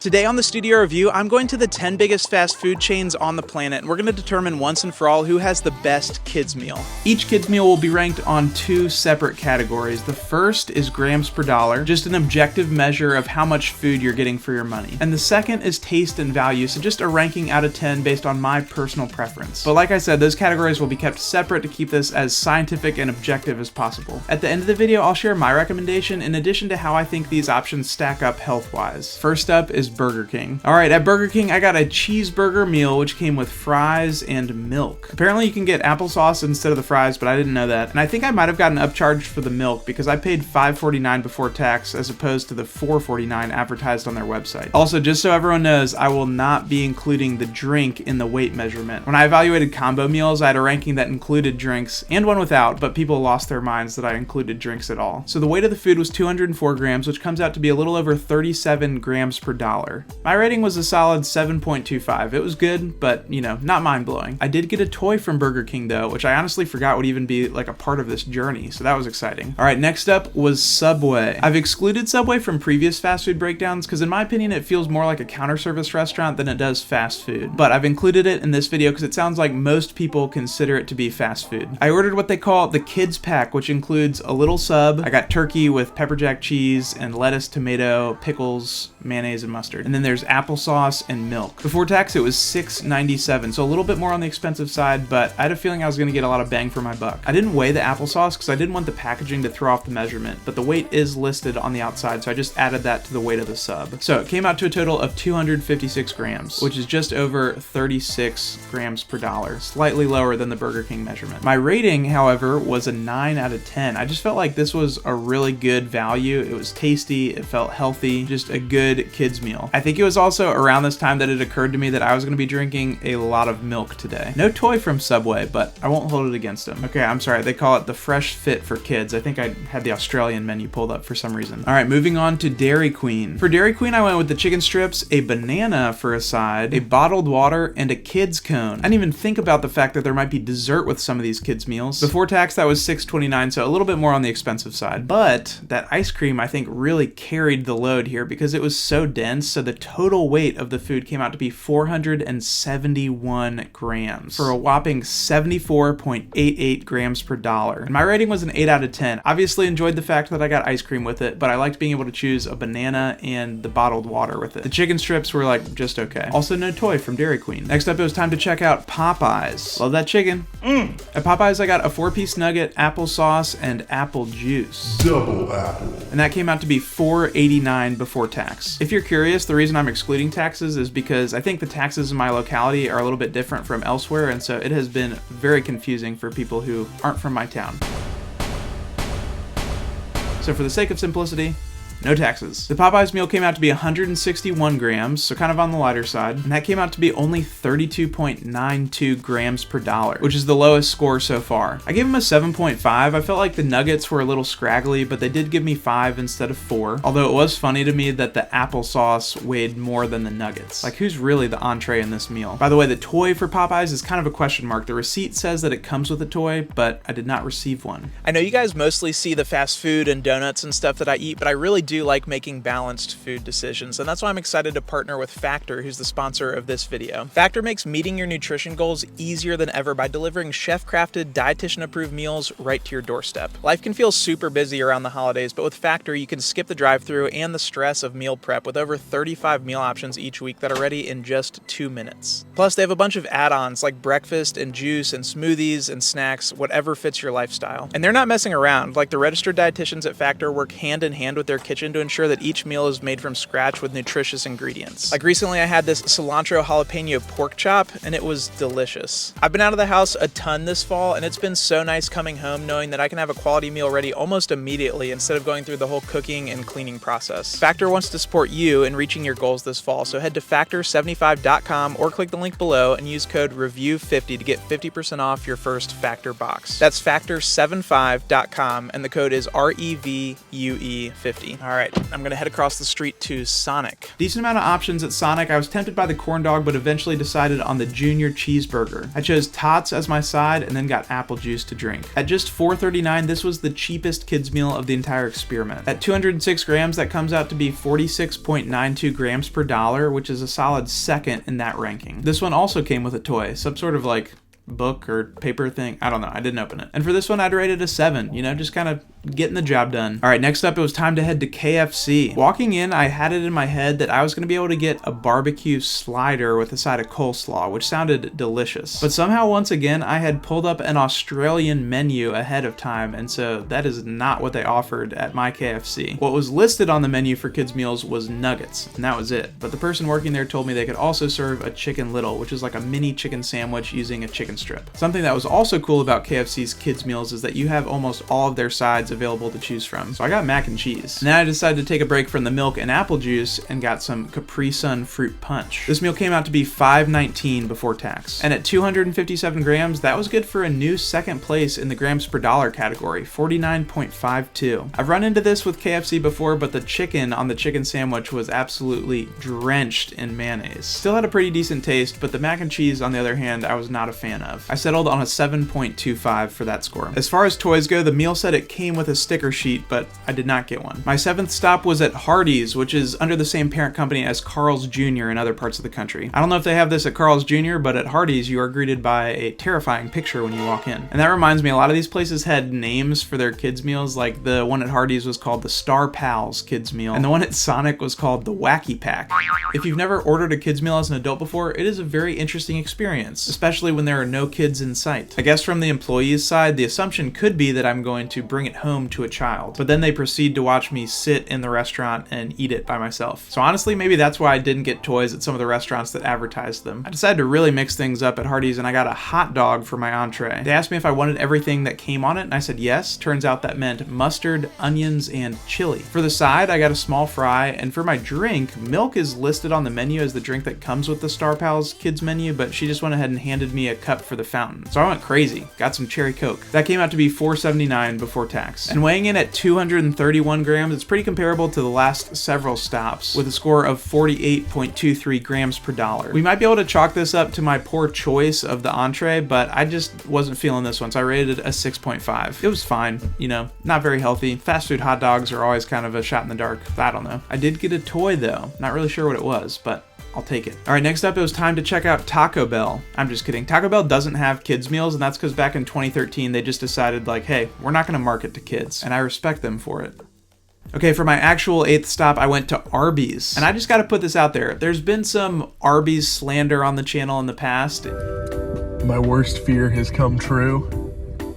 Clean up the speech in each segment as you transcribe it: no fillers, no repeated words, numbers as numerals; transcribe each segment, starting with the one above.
Today on the Studio Review, I'm going to the 10 biggest fast food chains on the planet, and we're going to determine once and for all who has the best kids meal. Each kids meal will be ranked on two separate categories. The first is grams per dollar, just an objective measure of how much food you're getting for your money. And the second is taste and value, so just a ranking out of 10 based on my personal preference. But like I said, those categories will be kept separate to keep this as scientific and objective as possible. At the end of the video, I'll share my recommendation in addition to how I think these options stack up health-wise. First up is Burger King. All right, at Burger King, I got a cheeseburger meal, which came with fries and milk. Apparently you can get applesauce instead of the fries, but I didn't know that. And I think I might have gotten upcharged for the milk because I paid $5.49 before tax as opposed to the $4.49 advertised on their website. Also, just so everyone knows, I will not be including the drink in the weight measurement. When I evaluated combo meals, I had a ranking that included drinks and one without, but people lost their minds that I included drinks at all. So the weight of the food was 204 grams, which comes out to be a little over 37 grams per dollar. My rating was a solid 7.25. It was good, but not mind-blowing. I did get a toy from Burger King though, which I honestly forgot would even be like a part of this journey, so that was exciting. All right, next up was Subway. I've excluded Subway from previous fast food breakdowns because in my opinion it feels more like a counter service restaurant than it does fast food, but I've included it in this video because it sounds like most people consider it to be fast food. I ordered what they call the kids pack, which includes a little sub. I got turkey with pepper jack cheese and lettuce, tomato, pickles, mayonnaise, and mustard. And then there's applesauce and milk. Before tax, it was $6.97, so a little bit more on the expensive side, but I had a feeling I was gonna get a lot of bang for my buck. I didn't weigh the applesauce because I didn't want the packaging to throw off the measurement, but the weight is listed on the outside, so I just added that to the weight of the sub. So it came out to a total of 256 grams, which is just over 36 grams per dollar, slightly lower than the Burger King measurement. My rating, however, was a 9 out of 10. I just felt like this was a really good value. It was tasty, it felt healthy, just a good kids meal. I think it was also around this time that it occurred to me that I was going to be drinking a lot of milk today. No toy from Subway, but I won't hold it against them. Okay, I'm sorry, they call it the Fresh Fit for kids. I think I had the Australian menu pulled up for some reason. All right, moving on to Dairy Queen. For Dairy Queen, I went with the chicken strips, a banana for a side, a bottled water, and a kids cone. I didn't even think about the fact that there might be dessert with some of these kids meals. Before tax, that was $6.29, so a little bit more on the expensive side. But that ice cream, I think, really carried the load here because it was so dense, so the total weight of the food came out to be 471 grams for a whopping 74.88 grams per dollar. And my rating was an 8 out of 10. Obviously enjoyed the fact that I got ice cream with it, but I liked being able to choose a banana and the bottled water with it. The chicken strips were like just okay. Also no toy from Dairy Queen. Next up, it was time to check out Popeyes. Love that chicken. At Popeyes, I got a 4-piece nugget, applesauce, and apple juice. Double apple. And that came out to be $4.89 before tax. If you're curious, the reason I'm excluding taxes is because I think the taxes in my locality are a little bit different from elsewhere, and so it has been very confusing for people who aren't from my town. So for the sake of simplicity, no taxes. The Popeyes meal came out to be 161 grams, so kind of on the lighter side, and that came out to be only 32.92 grams per dollar, which is the lowest score so far. I gave them a 7.5. I felt like the nuggets were a little scraggly, but they did give me 5 instead of 4, although it was funny to me that the applesauce weighed more than the nuggets. Like, who's really the entree in this meal? By the way, the toy for Popeyes is kind of a question mark. The receipt says that it comes with a toy, but I did not receive one. I know you guys mostly see the fast food and donuts and stuff that I eat, but I really do like making balanced food decisions, and that's why I'm excited to partner with Factor, who's the sponsor of this video. Factor makes meeting your nutrition goals easier than ever by delivering chef-crafted, dietitian-approved meals right to your doorstep. Life can feel super busy around the holidays, but with Factor, you can skip the drive-thru and the stress of meal prep with over 35 meal options each week that are ready in just 2 minutes. Plus, they have a bunch of add-ons like breakfast and juice and smoothies and snacks, whatever fits your lifestyle. And they're not messing around. Like, the registered dietitians at Factor work hand in hand with their kitchen to ensure that each meal is made from scratch with nutritious ingredients. Like recently I had this cilantro jalapeno pork chop and it was delicious. I've been out of the house a ton this fall and it's been so nice coming home knowing that I can have a quality meal ready almost immediately instead of going through the whole cooking and cleaning process. Factor wants to support you in reaching your goals this fall, so head to factor75.com or click the link below and use code REVIEW50 to get 50% off your first Factor box. That's factor75.com and the code is REVUE50. All Alright, I'm gonna head across the street to Sonic. Decent amount of options at Sonic. I was tempted by the corn dog, but eventually decided on the junior cheeseburger. I chose tots as my side and then got apple juice to drink. At just $4.39, this was the cheapest kids meal of the entire experiment. At 206 grams, that comes out to be 46.92 grams per dollar, which is a solid second in that ranking. This one also came with a toy, some sort of like book or paper thing. I don't know. I didn't open it. And for this one, I'd rate it a 7, you know, just kind of getting the job done. All right, next up, it was time to head to KFC. Walking in, I had it in my head that I was going to be able to get a barbecue slider with a side of coleslaw, which sounded delicious. But somehow, once again, I had pulled up an Australian menu ahead of time, and so that is not what they offered at my KFC. What was listed on the menu for kids' meals was nuggets, and that was it. But the person working there told me they could also serve a chicken little, which is like a mini chicken sandwich using a chicken strip. Something that was also cool about KFC's kids' meals is that you have almost all of their sides available to choose from. So I got mac and cheese. And then I decided to take a break from the milk and apple juice and got some Capri Sun fruit punch. This meal came out to be $5.19 before tax. And at 257 grams, that was good for a new second place in the grams per dollar category, 49.52. I've run into this with KFC before, but the chicken on the chicken sandwich was absolutely drenched in mayonnaise. Still had a pretty decent taste, but the mac and cheese, on the other hand, I was not a fan of. I settled on a 7.25 for that score. As far as toys go, the meal said it came with a sticker sheet, but I did not get one. My 7th stop was at Hardee's, which is under the same parent company as Carl's Jr. in other parts of the country. I don't know if they have this at Carl's Jr., but at Hardee's, you are greeted by a terrifying picture when you walk in. And that reminds me, a lot of these places had names for their kids' meals, like the one at Hardee's was called the Star Pals kids meal, and the one at Sonic was called the Wacky Pack. If you've never ordered a kids meal as an adult before, it is a very interesting experience, especially when there are no kids in sight. I guess from the employee's side, the assumption could be that I'm going to bring it home to a child, but then they proceed to watch me sit in the restaurant and eat it by myself. So honestly, maybe that's why I didn't get toys at some of the restaurants that advertised them. I decided to really mix things up at Hardee's, and I got a hot dog for my entree. They asked me if I wanted everything that came on it, and I said yes. Turns out that meant mustard, onions, and chili. For the side, I got a small fry, and for my drink, milk is listed on the menu as the drink that comes with the Star Pals kids menu, but she just went ahead and handed me a cup for the fountain. So I went crazy, got some cherry Coke. That came out to be $4.79 before tax. And weighing in at 231 grams, it's pretty comparable to the last several stops, with a score of 48.23 grams per dollar. We might be able to chalk this up to my poor choice of the entree, but I just wasn't feeling this one, so I rated it a 6.5. It was fine, you know, not very healthy. Fast food hot dogs are always kind of a shot in the dark. I don't know. I did get a toy though, not really sure what it was, but I'll take it. All right, next up, it was time to check out Taco Bell. I'm just kidding. Taco Bell doesn't have kids meals, and that's because back in 2013, they just decided like, hey, we're not gonna market to kids, and I respect them for it. Okay, for my actual 8th stop, I went to Arby's. And I just gotta put this out there. There's been some Arby's slander on the channel in the past. My worst fear has come true.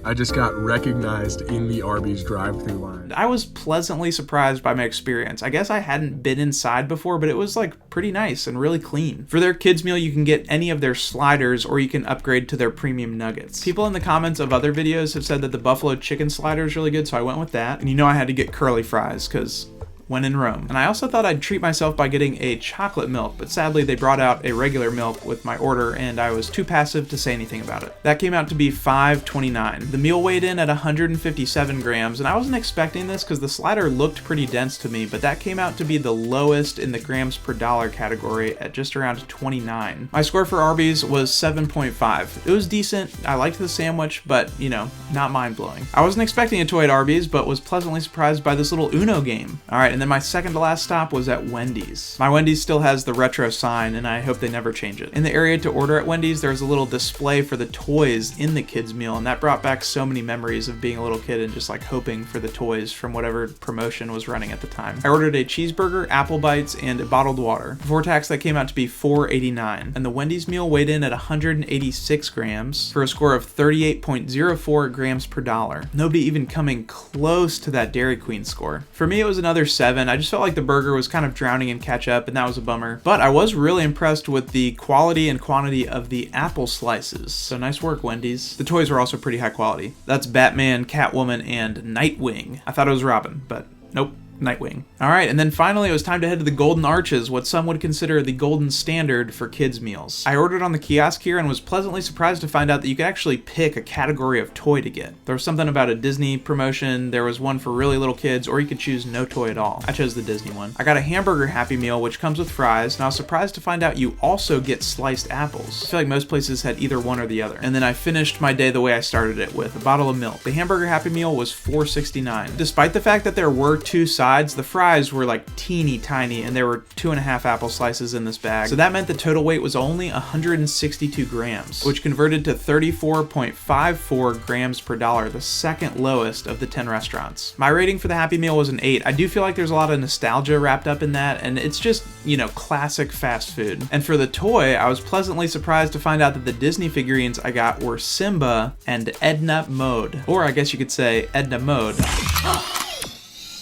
I just got recognized in the Arby's drive-thru line. I was pleasantly surprised by my experience. I guess I hadn't been inside before, but it was like pretty nice and really clean. For their kids meal, you can get any of their sliders or you can upgrade to their premium nuggets. People in the comments of other videos have said that the buffalo chicken slider is really good, so I went with that. And you know I had to get curly fries because when in Rome. And I also thought I'd treat myself by getting a chocolate milk, but sadly they brought out a regular milk with my order and I was too passive to say anything about it. That came out to be $5.29. The meal weighed in at 157 grams, and I wasn't expecting this because the slider looked pretty dense to me, but that came out to be the lowest in the grams per dollar category at just around 29. My score for Arby's was 7.5. It was decent. I liked the sandwich, but you know, not mind-blowing. I wasn't expecting a toy at Arby's, but was pleasantly surprised by this little Uno game. All right, and then my second to last stop was at Wendy's. My Wendy's still has the retro sign, and I hope they never change it. In the area to order at Wendy's, there's a little display for the toys in the kids' meal, and that brought back so many memories of being a little kid and just like hoping for the toys from whatever promotion was running at the time. I ordered a cheeseburger, apple bites, and a bottled water. Before tax, that came out to be $4.89, and the Wendy's meal weighed in at 186 grams for a score of 38.04 grams per dollar. Nobody even coming close to that Dairy Queen score. For me, it was another 7. I just felt like the burger was kind of drowning in ketchup, and that was a bummer. But I was really impressed with the quality and quantity of the apple slices. So nice work, Wendy's. The toys were also pretty high quality. That's Batman, Catwoman, and Nightwing. I thought it was Robin, but nope. Nightwing. All right, and then finally it was time to head to the Golden Arches, what some would consider the golden standard for kids' meals. I ordered on the kiosk here and was pleasantly surprised to find out that you could actually pick a category of toy to get. There was something about a Disney promotion, there was one for really little kids, or you could choose no toy at all. I chose the Disney one. I got a hamburger Happy Meal, which comes with fries, and I was surprised to find out you also get sliced apples. I feel like most places had either one or the other. And then I finished my day the way I started it, with a bottle of milk. The hamburger Happy Meal was $4.69. Despite the fact that there were 2 sides, the fries were like teeny tiny and there were 2.5 apple slices in this bag. So that meant the total weight was only 162 grams, which converted to 34.54 grams per dollar, the second lowest of the 10 restaurants. My rating for the Happy Meal was an 8. I do feel like there's a lot of nostalgia wrapped up in that, and it's just, you know, classic fast food. And for the toy, I was pleasantly surprised to find out that the Disney figurines I got were Simba and Edna Mode. Or I guess you could say Edna Mode.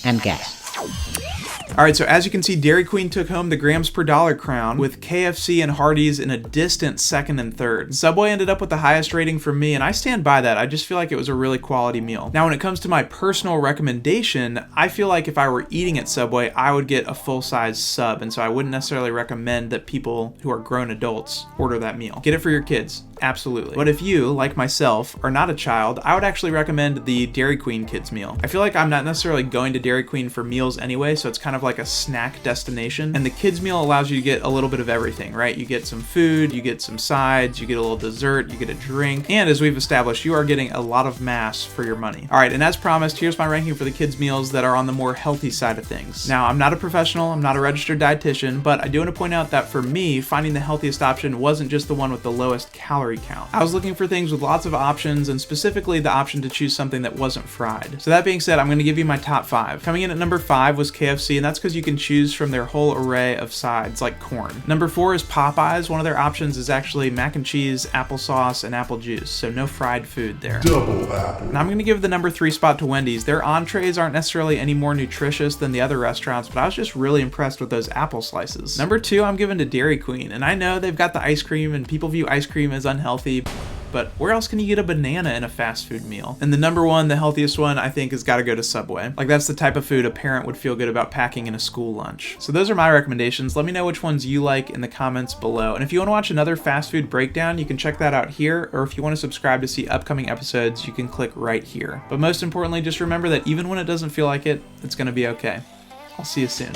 And gas. Alright, so as you can see, Dairy Queen took home the grams per dollar crown, with KFC and Hardee's in a distant second and third. Subway ended up with the highest rating for me, and I stand by that. I just feel like it was a really quality meal. Now, when it comes to my personal recommendation, I feel like if I were eating at Subway, I would get a full-size sub, and so I wouldn't necessarily recommend that people who are grown adults order that meal. Get it for your kids. Absolutely. But if you, like myself, are not a child, I would actually recommend the Dairy Queen kids meal. I feel like I'm not necessarily going to Dairy Queen for meals anyway, so it's kind of like a snack destination. And the kids meal allows you to get a little bit of everything, right? You get some food, you get some sides, you get a little dessert, you get a drink, and as we've established, you are getting a lot of mass for your money. All right, and as promised, here's my ranking for the kids meals that are on the more healthy side of things. Now, I'm not a professional, I'm not a registered dietitian, but I do want to point out that for me, finding the healthiest option wasn't just the one with the lowest calorie count. I was looking for things with lots of options, and specifically the option to choose something that wasn't fried. So that being said, I'm going to give you my top 5. Coming in at number 5 was KFC, and that's because you can choose from their whole array of sides, like corn. Number 4 is Popeyes. One of their options is actually mac and cheese, applesauce, and apple juice, so no fried food there. Double apple. Now I'm going to give the number 3 spot to Wendy's. Their entrees aren't necessarily any more nutritious than the other restaurants, but I was just really impressed with those apple slices. Number 2, I'm giving to Dairy Queen, and I know they've got the ice cream, and people view ice cream as unhealthy, but where else can you get a banana in a fast food meal? And the number 1, the healthiest one, I think has got to go to Subway. Like, that's the type of food a parent would feel good about packing in a school lunch. So those are my recommendations. Let me know which ones you like in the comments below. And if you want to watch another fast food breakdown, you can check that out here, or if you want to subscribe to see upcoming episodes, you can click right here. But most importantly, just remember that even when it doesn't feel like it, it's going to be okay. I'll see you soon.